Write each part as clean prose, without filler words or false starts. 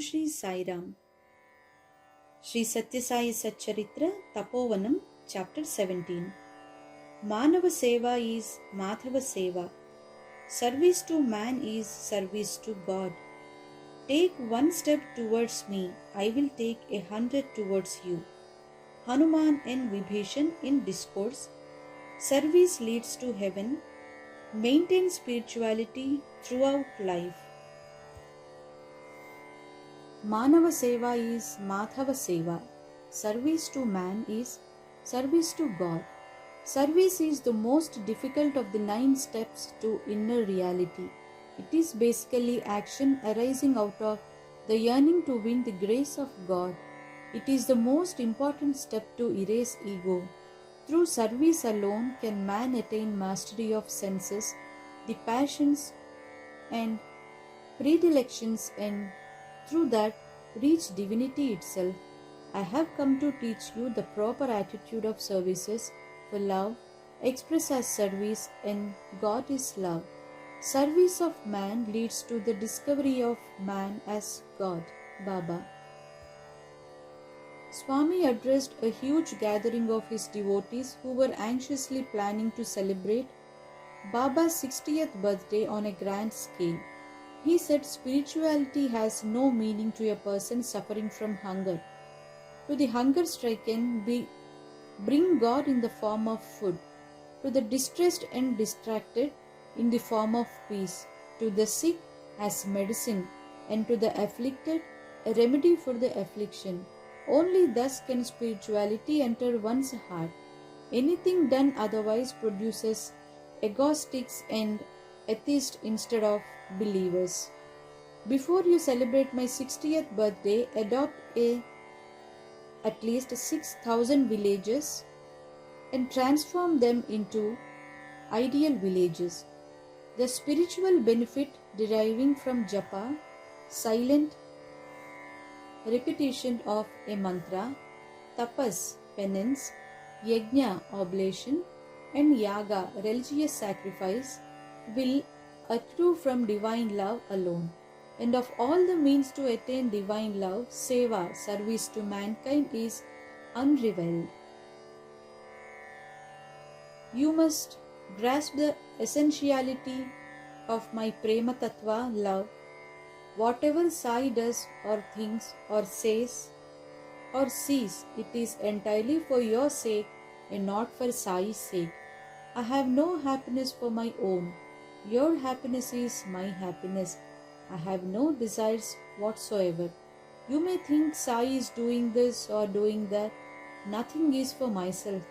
Shri Sai Ram. Shri Satya Sai Satcharitra, Tapovanam, Chapter 17. Manava Seva is Madhava Seva. Service to man is service to God. Take one step towards me, I will take 100 towards you. Hanuman and Vibhishan in Discourse. Service leads to heaven. Maintain spirituality throughout life. Manava Seva is Madhava Seva. Service to man is service to God. Service is the most difficult of the 9 steps to inner reality. It is basically action arising out of the yearning to win the grace of God. It is the most important step to erase ego. Through service alone can man attain mastery of senses, the passions and predilections, and through that reach divinity itself. I have come to teach you the proper attitude of services, for love expressed as service and God is love. Service of man leads to the discovery of man as God. Baba. Swami addressed a huge gathering of his devotees who were anxiously planning to celebrate Baba's 60th birthday on a grand scale. He said spirituality has no meaning to a person suffering from hunger. To the hunger stricken, bring God in the form of food. To the distressed and distracted, in the form of peace. To the sick, as medicine, and to the afflicted, a remedy for the affliction. Only thus can spirituality enter one's heart. Anything done otherwise produces agnostics and atheists instead of believers. Before you celebrate my 60th birthday, adopt at least 6,000 villages and transform them into ideal villages. The spiritual benefit deriving from japa, silent repetition of a mantra, tapas, penance, yajna, oblation, and yaga, religious sacrifice, will accrue from divine love alone. And of all the means to attain divine love, seva, service to mankind, is unrivaled. You must grasp the essentiality of my prema tattva, love. Whatever Sai does or thinks or says or sees, it is entirely for your sake and not for Sai's sake. I have no happiness for my own. Your happiness is my happiness. I have no desires whatsoever. You may think Sai is doing this or doing that. Nothing is for myself.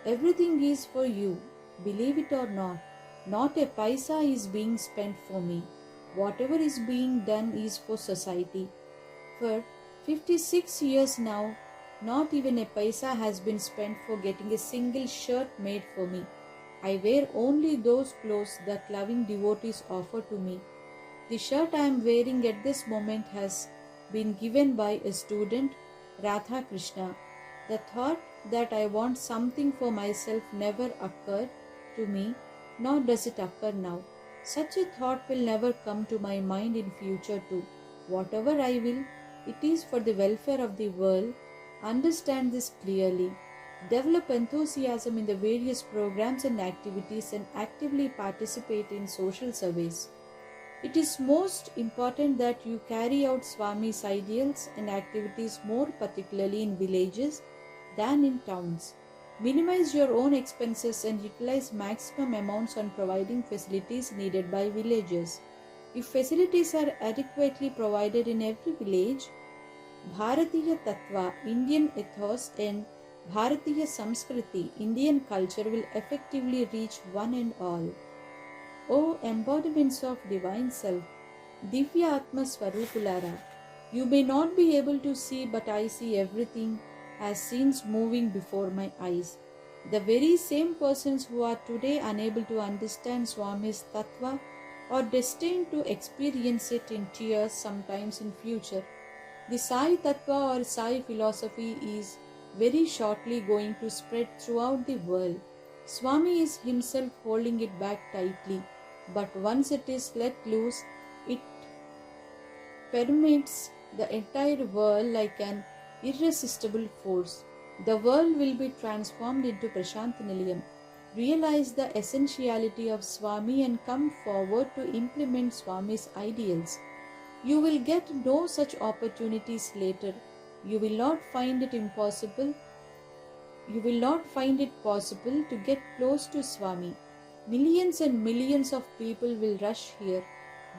Everything is for you. Believe it or not. Not a paisa is being spent for me. Whatever is being done is for society. For 56 years now, not even a paisa has been spent for getting a single shirt made for me. I wear only those clothes that loving devotees offer to me. The shirt I am wearing at this moment has been given by a student, Radha Krishna. The thought that I want something for myself never occurred to me, nor does it occur now. Such a thought will never come to my mind in future too. Whatever I will, it is for the welfare of the world. Understand this clearly. Develop enthusiasm in the various programs and activities and actively participate in social service. It is most important that you carry out Swami's ideals and activities more particularly in villages than in towns. Minimize your own expenses and utilize maximum amounts on providing facilities needed by villagers. If facilities are adequately provided in every village, Bharatiya Tattva, Indian ethos, and Bharatiya Samskriti, Indian culture, will effectively reach one and all. O embodiments of Divine Self, Divya Atma Swarupulara, you may not be able to see, but I see everything as scenes moving before my eyes. The very same persons who are today unable to understand Swami's Tattva are destined to experience it in tears sometimes in future. The Sai Tattva or Sai philosophy is very shortly going to spread throughout the world. Swami is himself holding it back tightly, but once it is let loose, it permeates the entire world like an irresistible force. The world will be transformed into Prashant Nilayam. Realize the essentiality of Swami and come forward to implement Swami's ideals. You will get no such opportunities later. You will not find it impossible. You will not find it possible to get close to Swami. Millions and millions of people will rush here.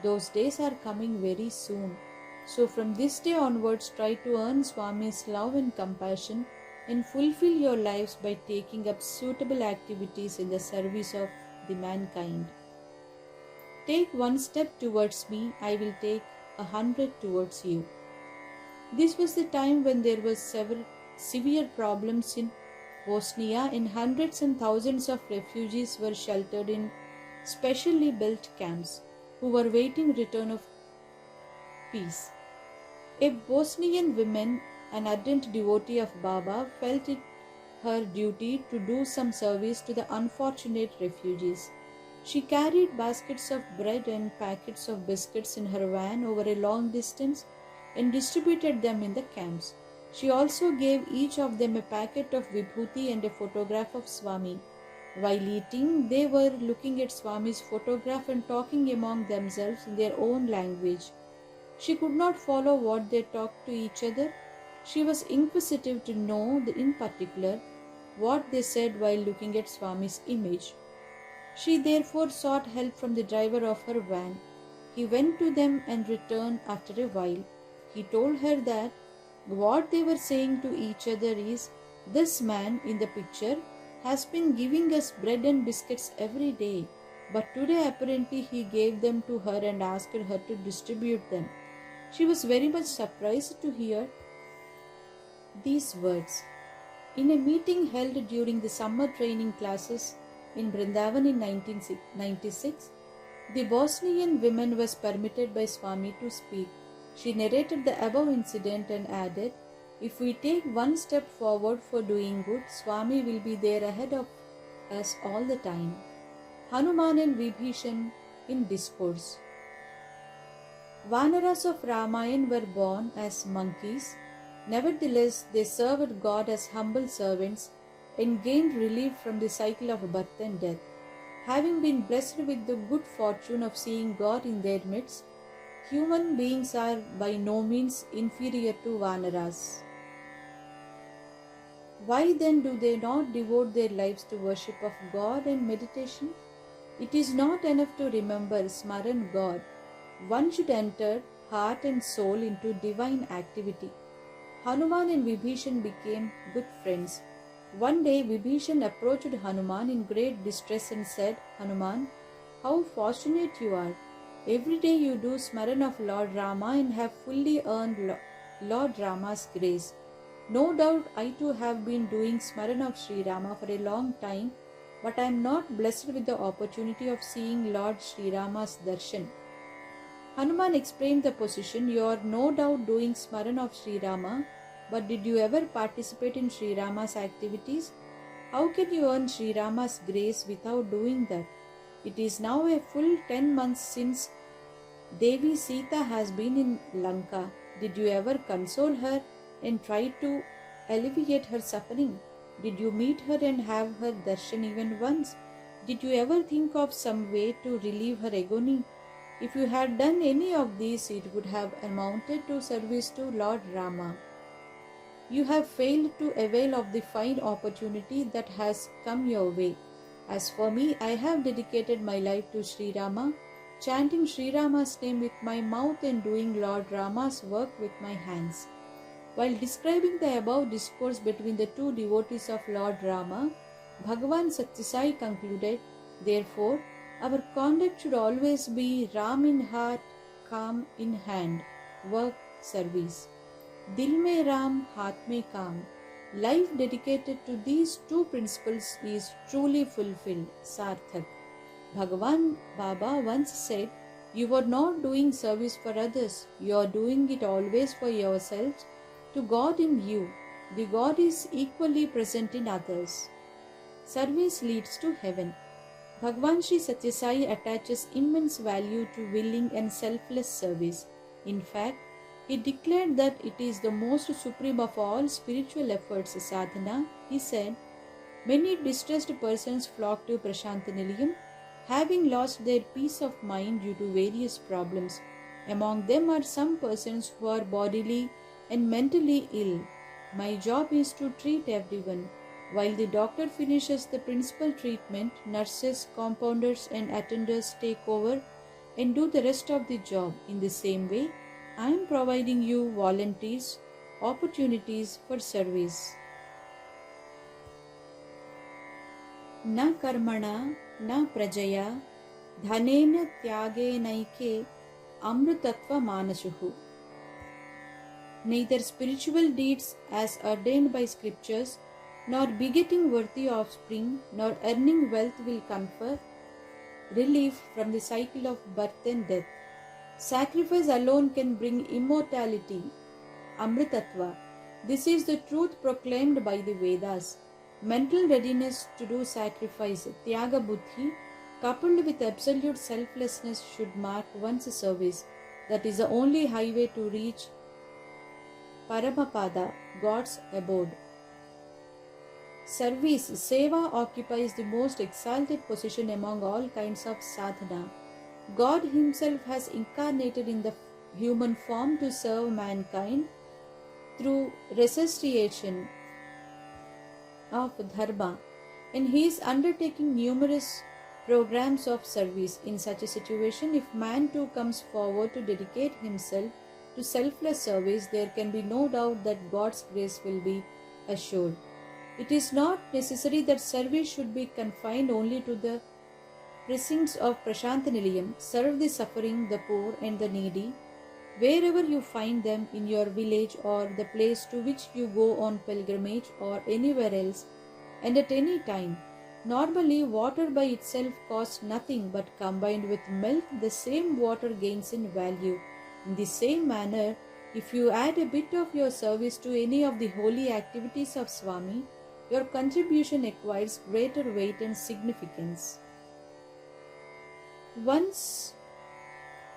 Those days are coming very soon. So from this day onwards, try to earn Swami's love and compassion and fulfill your lives by taking up suitable activities in the service of the mankind. Take one step towards me, I will take 100 towards you. This was the time when there were severe problems in Bosnia, and hundreds and thousands of refugees were sheltered in specially built camps who were waiting return of peace. A Bosnian woman, an ardent devotee of Baba, felt it her duty to do some service to the unfortunate refugees. She carried baskets of bread and packets of biscuits in her van over a long distance and distributed them in the camps. She also gave each of them a packet of vibhuti and a photograph of Swami. While eating, they were looking at Swami's photograph and talking among themselves in their own language. She could not follow what they talked to each other. She was inquisitive to know, in particular, what they said while looking at Swami's image. She therefore sought help from the driver of her van. He went to them and returned after a while. He told her that what they were saying to each other is, "This man in the picture has been giving us bread and biscuits every day, but today apparently he gave them to her and asked her to distribute them." She was very much surprised to hear these words. In a meeting held during the summer training classes in Vrindavan in 1996, the Bosnian woman was permitted by Swami to speak. She narrated the above incident and added, "If we take one step forward for doing good, Swami will be there ahead of us all the time." Hanuman and Vibhishan in discourse. Vanaras of Ramayana were born as monkeys. Nevertheless, they served God as humble servants and gained relief from the cycle of birth and death. Having been blessed with the good fortune of seeing God in their midst, human beings are by no means inferior to Vanaras. Why then do they not devote their lives to worship of God and meditation? It is not enough to remember, smaran God. One should enter heart and soul into divine activity. Hanuman and Vibhishan became good friends. One day Vibhishan approached Hanuman in great distress and said, "Hanuman, how fortunate you are. Every day you do smaran of Lord Rama and have fully earned Lord Rama's grace. No doubt I too have been doing smaran of Sri Rama for a long time, but I am not blessed with the opportunity of seeing Lord Sri Rama's darshan." Hanuman explained the position. "You are no doubt doing smaran of Sri Rama, but did you ever participate in Sri Rama's activities? How can you earn Sri Rama's grace without doing that? It is now a full 10 months since Devi Sita has been in Lanka. Did you ever console her and try to alleviate her suffering? Did you meet her and have her darshan even once? Did you ever think of some way to relieve her agony? If you had done any of these, it would have amounted to service to Lord Rama. You have failed to avail of the fine opportunity that has come your way. As for me, I have dedicated my life to Sri Rama, chanting Sri Rama's name with my mouth and doing Lord Rama's work with my hands." While describing the above discourse between the two devotees of Lord Rama, Bhagavan Satyasai concluded, "Therefore, our conduct should always be Ram in heart, Kam in hand, work, service. Dil mein Ram, haath mein Kam." Life dedicated to these two principles is truly fulfilled, sarthak. Bhagavan Baba once said, "You are not doing service for others, you are doing it always for yourselves, to God in you. The God is equally present in others. Service leads to heaven." Bhagavan Sri Satya Sai attaches immense value to willing and selfless service. In fact, He declared that it is the most supreme of all spiritual efforts, sadhana. He said, many distressed persons flock to Prashantanilayam, having lost their peace of mind due to various problems. Among them are some persons who are bodily and mentally ill. My job is to treat everyone. While the doctor finishes the principal treatment, nurses, compounders, and attenders take over and do the rest of the job. In the same way, I am providing you volunteers, opportunities for service. न कर्मणा न प्रजया धनेन त्यागेनैके amrutatva. Neither spiritual deeds as ordained by scriptures, nor begetting worthy offspring, nor earning wealth will confer relief from the cycle of birth and death. Sacrifice alone can bring immortality, amritatva. This is the truth proclaimed by the Vedas. Mental readiness to do sacrifice, tyaga buddhi, coupled with absolute selflessness should mark one's service. That is the only highway to reach Paramapada, God's abode. Service, seva occupies the most exalted position among all kinds of sadhana. God Himself has incarnated in the human form to serve mankind through resuscitation of dharma, and He is undertaking numerous programs of service. In such a situation, if man too comes forward to dedicate himself to selfless service, there can be no doubt that God's grace will be assured. It is not necessary that service should be confined only to the precincts of Prashantanilayam. Serve the suffering, the poor and the needy, wherever you find them, in your village or the place to which you go on pilgrimage or anywhere else, and at any time. Normally, water by itself costs nothing, but combined with milk, the same water gains in value. In the same manner, if you add a bit of your service to any of the holy activities of Swami, your contribution acquires greater weight and significance. Once,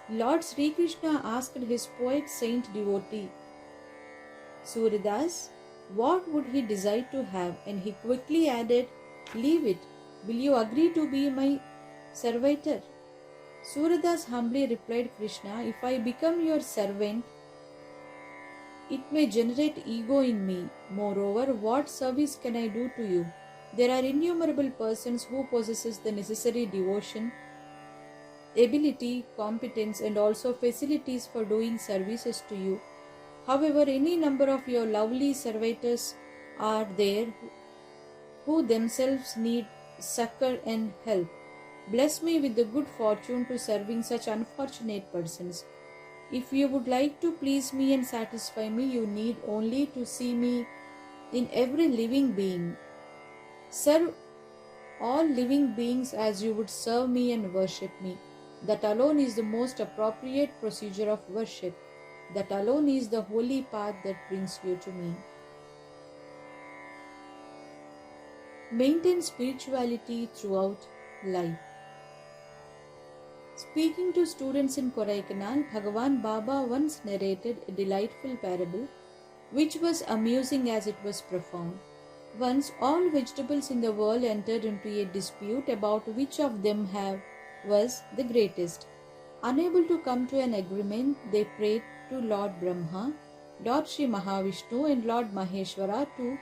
Lord Sri Krishna asked his poet saint devotee, Suridas, what would he desire to have, and he quickly added, leave it. Will you agree to be my servitor? Suridas humbly replied, Krishna, if I become your servant, it may generate ego in me. Moreover, what service can I do to you? There are innumerable persons who possesses the necessary devotion, ability, competence, and also facilities for doing services to you. However, any number of your lovely servitors are there who themselves need succor and help. Bless me with the good fortune to serving such unfortunate persons. If you would like to please me and satisfy me, you need only to see me in every living being. Serve all living beings as you would serve me and worship me. That alone is the most appropriate procedure of worship. That alone is the holy path that brings you to me. Maintain spirituality throughout life. Speaking to students in Kodaikanal, Bhagavan Baba once narrated a delightful parable which was amusing as it was profound. Once all vegetables in the world entered into a dispute about which of them was the greatest. Unable to come to an agreement, they prayed to Lord Brahma, Lord Sri Mahavishnu and Lord Maheshwara to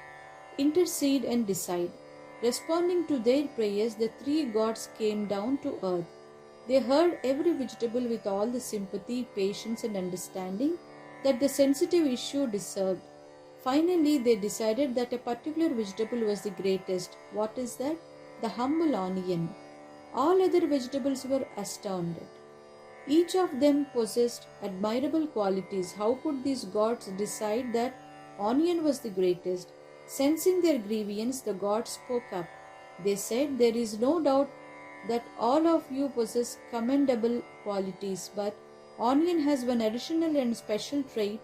intercede and decide. Responding to their prayers, the three gods came down to earth. They heard every vegetable with all the sympathy, patience and understanding that the sensitive issue deserved. Finally, they decided that a particular vegetable was the greatest. What is that? The humble onion. All other vegetables were astounded. Each of them possessed admirable qualities. How could these gods decide that onion was the greatest? Sensing their grievance, the gods spoke up. They said, there is no doubt that all of you possess commendable qualities, but onion has one additional and special trait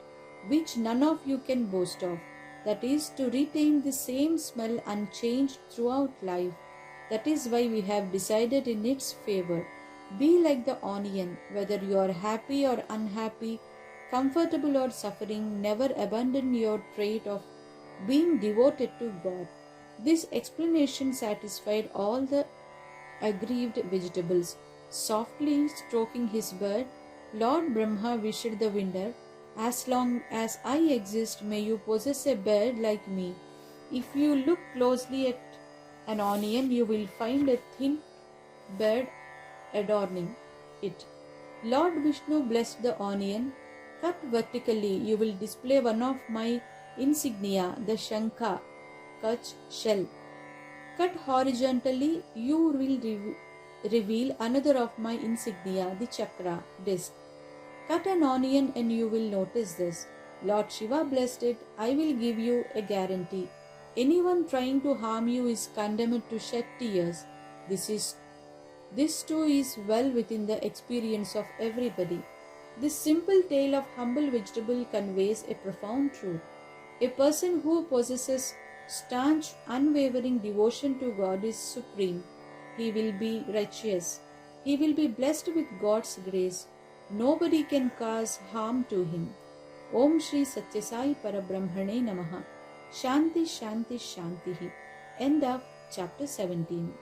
which none of you can boast of. That is to retain the same smell unchanged throughout life. That is why we have decided in its favor. Be like the onion, whether you are happy or unhappy, comfortable or suffering, never abandon your trait of being devoted to God. This explanation satisfied all the aggrieved vegetables. Softly stroking his bird, Lord Brahma wished the winner, "As long as I exist, may you possess a bird like me. If you look closely at an onion, you will find a thin bird adorning it." Lord Vishnu blessed the onion. "Cut vertically, you will display one of my insignia, the Shankha, Kach shell. Cut horizontally, you will reveal another of my insignia, the Chakra, disc. Cut an onion and you will notice this. Lord Shiva blessed it. I will give you a guarantee. Anyone trying to harm you is condemned to shed tears. This too is well within the experience of everybody. This simple tale of humble vegetable conveys a profound truth. A person who possesses staunch, unwavering devotion to God is supreme. He will be righteous. He will be blessed with God's grace. Nobody can cause harm to him. Om Shri Satya Sai Parabrahmane Namaha. Shanti Shanti Shanti. End of chapter 17.